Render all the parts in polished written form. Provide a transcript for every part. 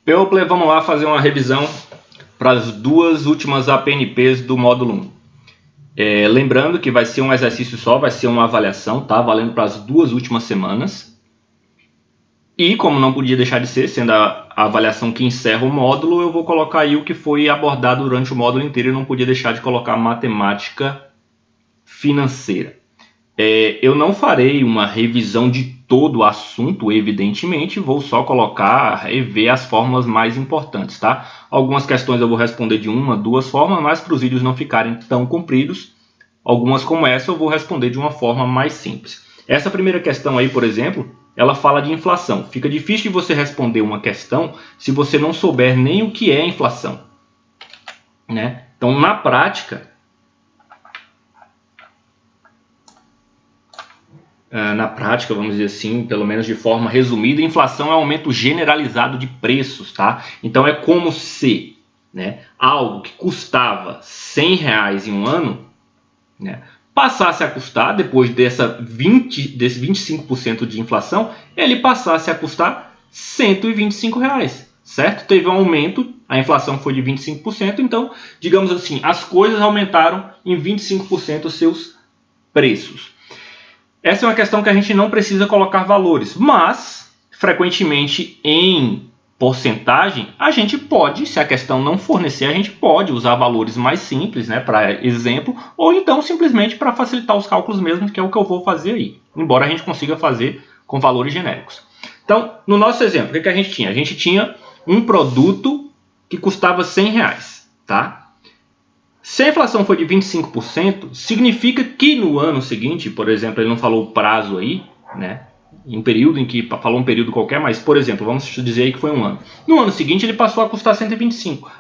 People, vamos lá fazer uma revisão para as duas últimas APNPs do módulo 1. Lembrando que vai ser um exercício só, vai ser uma avaliação, tá? Valendo para as duas últimas semanas. E como não podia deixar de ser, sendo a avaliação que encerra o módulo, eu vou colocar aí o que foi abordado durante o módulo inteiro e não podia deixar de colocar matemática financeira. Eu não farei uma revisão de todo o assunto, evidentemente, vou só colocar e ver as fórmulas mais importantes, tá? Algumas questões eu vou responder de uma, duas formas, mas para os vídeos não ficarem tão compridos, algumas como essa eu vou responder de uma forma mais simples. Essa primeira questão aí, por exemplo, ela fala de inflação. Fica difícil de você responder uma questão se você não souber nem o que é inflação, né? Então, na prática, vamos dizer assim, pelo menos de forma resumida, inflação é aumento generalizado de preços, tá? Então é como se, né, algo que custava R$100 em um ano, né, passasse a custar, depois desse 25% de inflação, ele passasse a custar R$125, certo? Teve um aumento, a inflação foi de 25%, então, digamos assim, as coisas aumentaram em 25% os seus preços. Essa é uma questão que a gente não precisa colocar valores, mas, frequentemente, em porcentagem, a gente pode, se a questão não fornecer, a gente pode usar valores mais simples, né, para exemplo, ou então simplesmente para facilitar os cálculos mesmo, que é o que eu vou fazer aí, embora a gente consiga fazer com valores genéricos. Então, no nosso exemplo, o que a gente tinha? A gente tinha um produto que custava R$100, tá? Se a inflação for de 25%, significa que no ano seguinte, por exemplo, ele não falou o prazo aí, né? Em período em que falou um período qualquer, mas, por exemplo, vamos dizer aí que foi um ano. No ano seguinte ele passou a custar 125,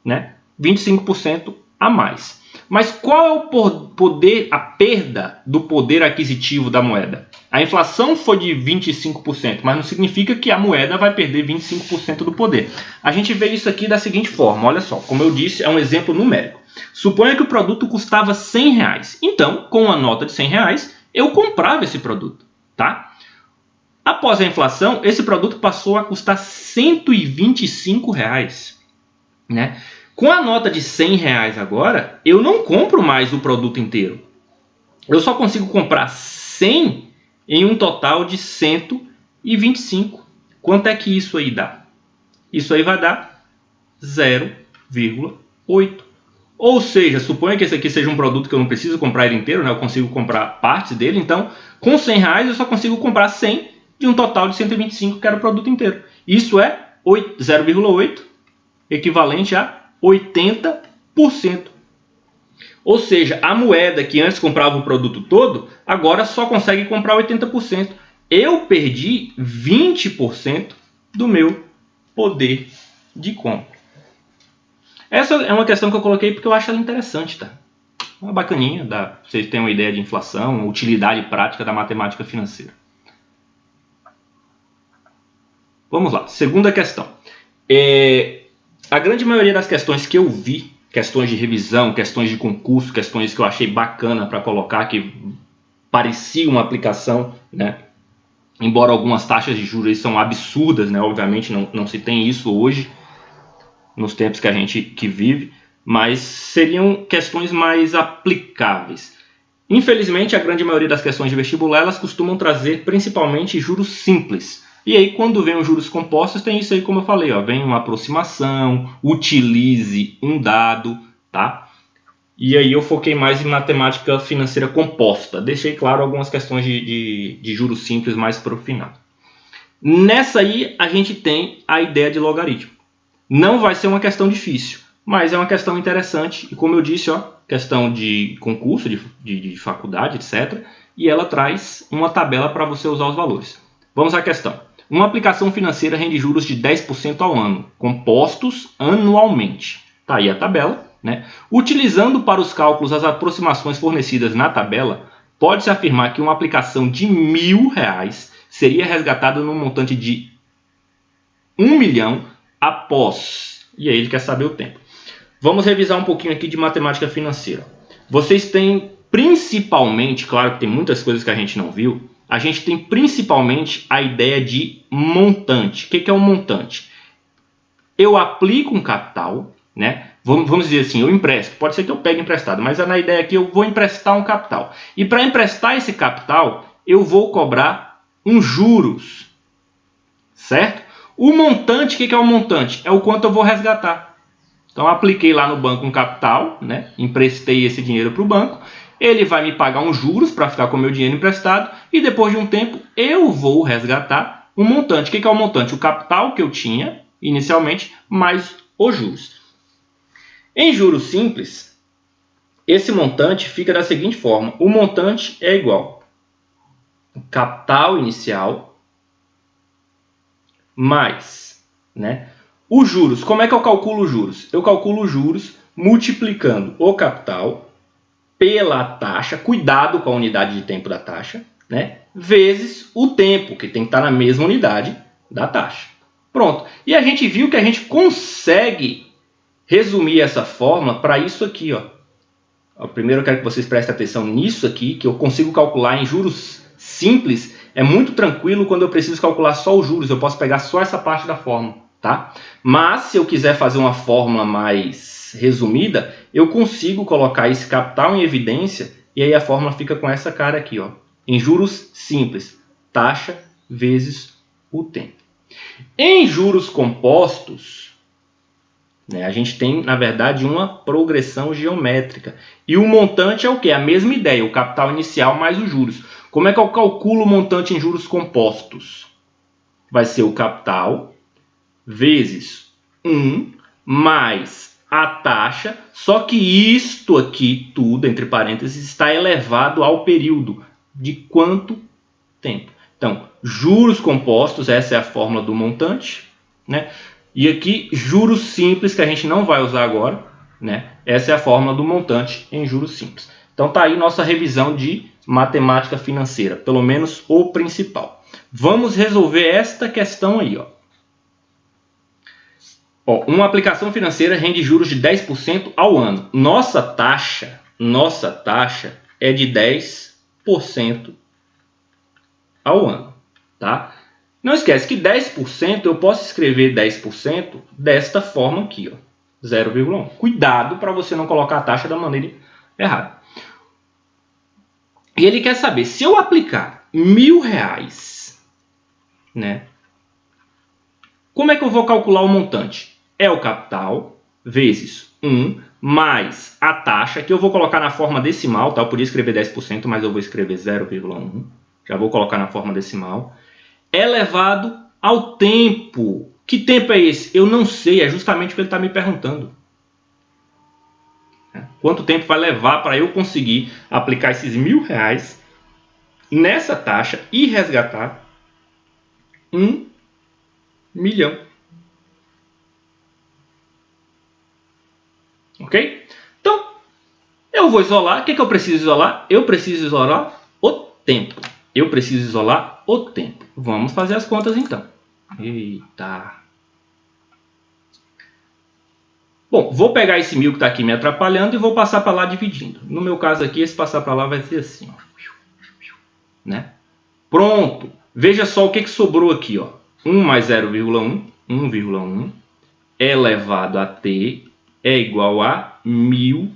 né? 25% a mais. Mas qual é o poder, a perda do poder aquisitivo da moeda? A inflação foi de 25%, mas não significa que a moeda vai perder 25% do poder. A gente vê isso aqui da seguinte forma, olha só, como eu disse, é um exemplo numérico. Suponha que o produto custava R$100. Então, com uma nota de R$100, eu comprava esse produto, tá? Após a inflação, esse produto passou a custar R$125, né? Com a nota de R$100 agora, eu não compro mais o produto inteiro. Eu só consigo comprar 100 em um total de 125. Quanto é que isso aí dá? Isso aí vai dar 0,8. Ou seja, suponha que esse aqui seja um produto que eu não preciso comprar ele inteiro, né? Eu consigo comprar partes dele. Então, com R$100 eu só consigo comprar 100 de um total de 125, que era o produto inteiro. Isso é 0,8, equivalente a 80%. Ou seja, a moeda que antes comprava o produto todo, agora só consegue comprar 80%. Eu perdi 20% do meu poder de compra. Essa é uma questão que eu coloquei porque eu acho ela interessante, tá? Uma bacaninha, pra vocês terem uma ideia de inflação, utilidade prática da matemática financeira. Vamos lá, segunda questão. A grande maioria das questões que eu vi, questões de revisão, questões de concurso, questões que eu achei bacana para colocar, que parecia uma aplicação, né? Embora algumas taxas de juros são absurdas, né? Obviamente não se tem isso hoje, nos tempos que a gente vive, mas seriam questões mais aplicáveis. Infelizmente, a grande maioria das questões de vestibular, elas costumam trazer principalmente juros simples. E aí, quando vem os juros compostos, tem isso aí como eu falei, ó, vem uma aproximação, utilize um dado, tá? E aí eu foquei mais em matemática financeira composta. Deixei claro algumas questões de juros simples mais para o final. Nessa aí, a gente tem a ideia de logaritmo. Não vai ser uma questão difícil, mas é uma questão interessante. E como eu disse, ó, questão de concurso, de faculdade, etc. E ela traz uma tabela para você usar os valores. Vamos à questão. Uma aplicação financeira rende juros de 10% ao ano, compostos anualmente. Está aí a tabela, né? Utilizando para os cálculos as aproximações fornecidas na tabela, pode-se afirmar que uma aplicação de R$1.000 seria resgatada num montante de 1 milhão após. E aí ele quer saber o tempo. Vamos revisar um pouquinho aqui de matemática financeira. Vocês têm principalmente, claro que tem muitas coisas que a gente não viu, a gente tem principalmente a ideia de montante. O que é um montante? eu aplico um capital, né? Vamos dizer assim, eu empresto. Pode ser que eu pegue emprestado, mas na ideia aqui eu vou emprestar um capital. E para emprestar esse capital, eu vou cobrar uns juros, certo? O montante, o que é o montante? É o quanto eu vou resgatar. Então, apliquei lá no banco um capital, né? Emprestei esse dinheiro para o banco. Ele vai me pagar uns juros para ficar com o meu dinheiro emprestado. E depois de um tempo, eu vou resgatar um montante. O que é o montante? O capital que eu tinha inicialmente, mais os juros. Em juros simples, esse montante fica da seguinte forma. O montante é igual ao capital inicial mais, né, os juros. Como é que eu calculo os juros? Eu calculo os juros multiplicando o capital pela taxa, cuidado com a unidade de tempo da taxa, né, vezes o tempo, que tem que estar na mesma unidade da taxa. Pronto. E a gente viu que a gente consegue resumir essa fórmula para isso aqui, ó. Primeiro eu quero que vocês prestem atenção nisso aqui, que eu consigo calcular em juros simples. É muito tranquilo quando eu preciso calcular só os juros. Eu posso pegar só essa parte da fórmula, tá? Mas se eu quiser fazer uma fórmula mais resumida, eu consigo colocar esse capital em evidência e aí a fórmula fica com essa cara aqui, ó. Em juros simples, taxa vezes o tempo. Em juros compostos, né, a gente tem, na verdade, uma progressão geométrica. E o montante é o quê? A mesma ideia, o capital inicial mais os juros. Como é que eu calculo o montante em juros compostos? Vai ser o capital vezes 1 mais a taxa, só que isto aqui, tudo, entre parênteses, está elevado ao período. De quanto tempo? Então, juros compostos, essa é a fórmula do montante, né? E aqui, juros simples, que a gente não vai usar agora, né? Essa é a fórmula do montante em juros simples. Então, tá aí nossa revisão de matemática financeira, pelo menos o principal. Vamos resolver esta questão aí, ó. Uma aplicação financeira rende juros de 10% ao ano. Nossa taxa é de 10% ao ano, tá? Não esquece que 10% eu posso escrever 10% desta forma aqui, ó, 0,1. Cuidado para você não colocar a taxa da maneira errada. E ele quer saber, se eu aplicar R$1.000, né? Como é que eu vou calcular o montante? É o capital vezes 1 mais a taxa, que eu vou colocar na forma decimal, tá? Eu podia escrever 10%, mas eu vou escrever 0,1. Já vou colocar na forma decimal. Elevado ao tempo. Que tempo é esse? Eu não sei, é justamente o que ele está me perguntando. Quanto tempo vai levar para eu conseguir aplicar esses R$1.000 nessa taxa e resgatar 1 milhão. Ok? Então, eu vou isolar. O que eu preciso isolar? Eu preciso isolar o tempo. Vamos fazer as contas então. Eita. Bom, vou pegar esse 1.000 que está aqui me atrapalhando e vou passar para lá dividindo. No meu caso aqui, esse passar para lá vai ser assim, ó. Né? Pronto. Veja só o que sobrou aqui, ó. 1 mais 0,1, 1,1 elevado a t é igual a 1.000.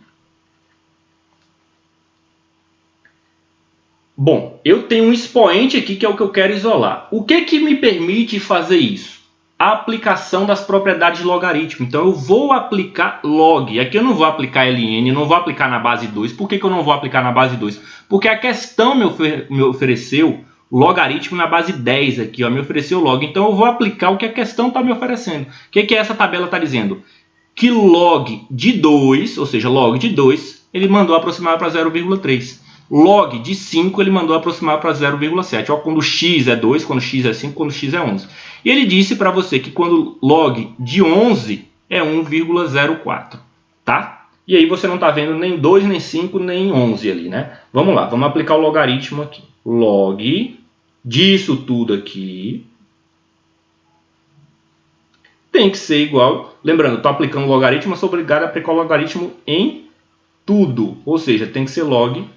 Bom, eu tenho um expoente aqui que é o que eu quero isolar. O que me permite fazer isso? A aplicação das propriedades de logaritmo. Então eu vou aplicar log. Aqui eu não vou aplicar ln, não vou aplicar na base 2. Por que eu não vou aplicar na base 2? Porque a questão me ofereceu logaritmo na base 10 aqui, ó, me ofereceu log. Então eu vou aplicar o que a questão está me oferecendo. O que essa tabela está dizendo? Que log de 2, ou seja, log de 2, ele mandou aproximar para 0,3. Log de 5 ele mandou aproximar para 0,7. Quando x é 2, quando x é 5, quando x é 11. E ele disse para você que quando log de 11 é 1,04. Tá? E aí você não está vendo nem 2, nem 5, nem 11 ali, né? Vamos lá, vamos aplicar o logaritmo aqui. Log disso tudo aqui tem que ser igual. Lembrando, estou aplicando logaritmo, mas sou obrigado a aplicar o logaritmo em tudo. Ou seja, tem que ser log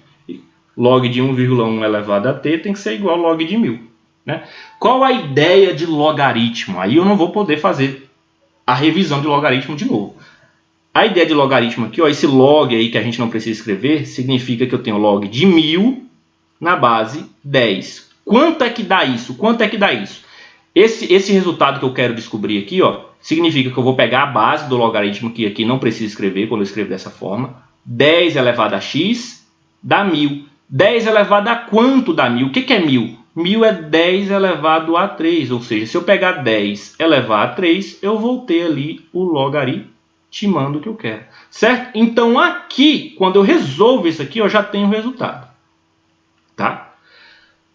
de 1,1 elevado a t tem que ser igual a log de 1.000. Né? Qual a ideia de logaritmo? Aí eu não vou poder fazer a revisão de logaritmo de novo. A ideia de logaritmo aqui, ó, esse log aí que a gente não precisa escrever, significa que eu tenho log de 1000 na base 10. Quanto é que dá isso? Quanto é que dá isso? Esse resultado que eu quero descobrir aqui, ó, significa que eu vou pegar a base do logaritmo, que aqui não precisa escrever quando eu escrevo dessa forma. 10 elevado a x dá 1000. 10 elevado a quanto dá 1000? O que é 1000? 1000 é 10 elevado a 3. Ou seja, se eu pegar 10 elevado a 3, eu vou ter ali o logaritmando que eu quero. Certo? Então aqui, quando eu resolvo isso aqui, eu já tenho o resultado. Tá?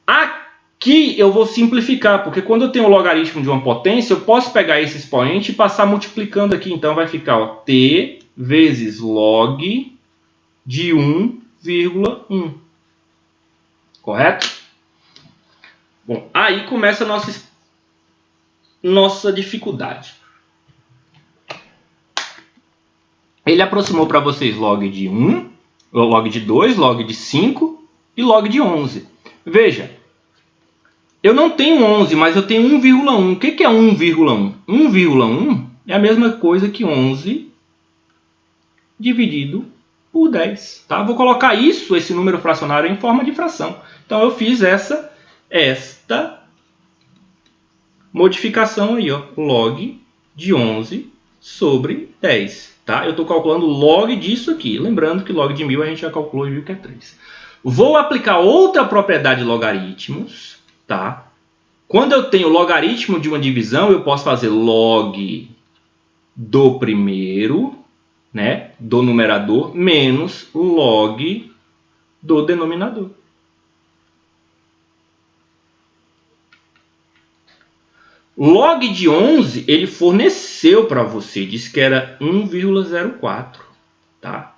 Aqui eu vou simplificar, porque quando eu tenho o logaritmo de uma potência, eu posso pegar esse expoente e passar multiplicando aqui. Então vai ficar, ó, t vezes log de 1,1. Correto? Bom, aí começa a nossa dificuldade. Ele aproximou para vocês log de 1, log de 2, log de 5 e log de 11. Veja, eu não tenho 11, mas eu tenho 1,1. O que é 1,1? 1,1 é a mesma coisa que 11 dividido por 10. Tá? Vou colocar esse número fracionário, em forma de fração. Então eu fiz esta modificação aí, ó, log de 11 sobre 10. Tá? Eu estou calculando log disso aqui. Lembrando que log de 1000 a gente já calculou e viu que é 3. Vou aplicar outra propriedade de logaritmos. Tá? Quando eu tenho logaritmo de uma divisão, eu posso fazer log do primeiro, né, do numerador, menos log do denominador. Log de 11, ele forneceu para você, disse que era 1,04, tá?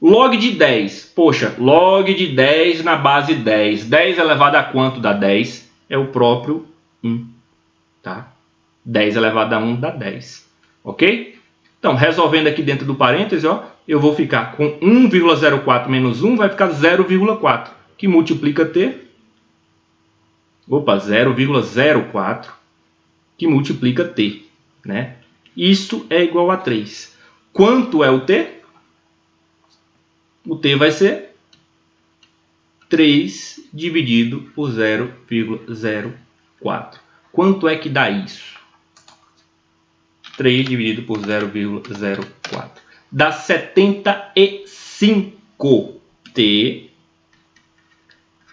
Log de 10, poxa, log de 10 na base 10. 10 elevado a quanto dá 10? É o próprio 1, tá? 10 elevado a 1 dá 10, ok? Então, resolvendo aqui dentro do parêntese, ó, eu vou ficar com 1,04 menos 1, vai ficar 0,4, que multiplica t. Opa, 0,04, que multiplica t, né? Isto é igual a 3. Quanto é o t? O t vai ser 3 dividido por 0,04. Quanto é que dá isso? 3 dividido por 0,04. Dá 75. T.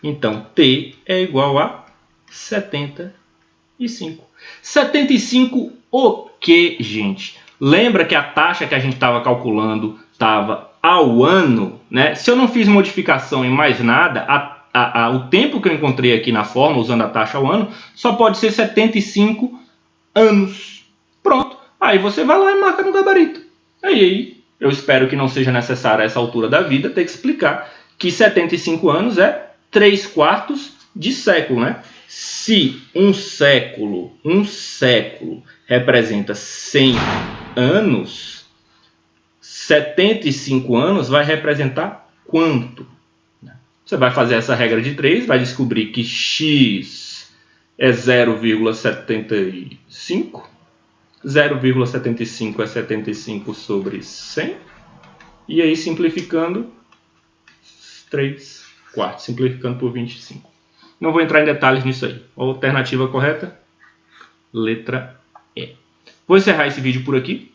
Então, t é igual a 75. 75 o que, gente? Lembra que a taxa que a gente estava calculando estava ao ano, né? Se eu não fiz modificação em mais nada, o tempo que eu encontrei aqui na fórmula, usando a taxa ao ano, só pode ser 75 anos. Pronto. Aí você vai lá e marca no gabarito. Aí eu espero que não seja necessário a essa altura da vida ter que explicar que 75 anos é 3/4 de século, né? Se um século representa 100 anos, 75 anos vai representar quanto? Você vai fazer essa regra de 3, vai descobrir que x é 0,75. 0,75 é 75 sobre 100. E aí, simplificando, 3/4, simplificando por 25. Não vou entrar em detalhes nisso aí. A alternativa correta? Letra E. Vou encerrar esse vídeo por aqui.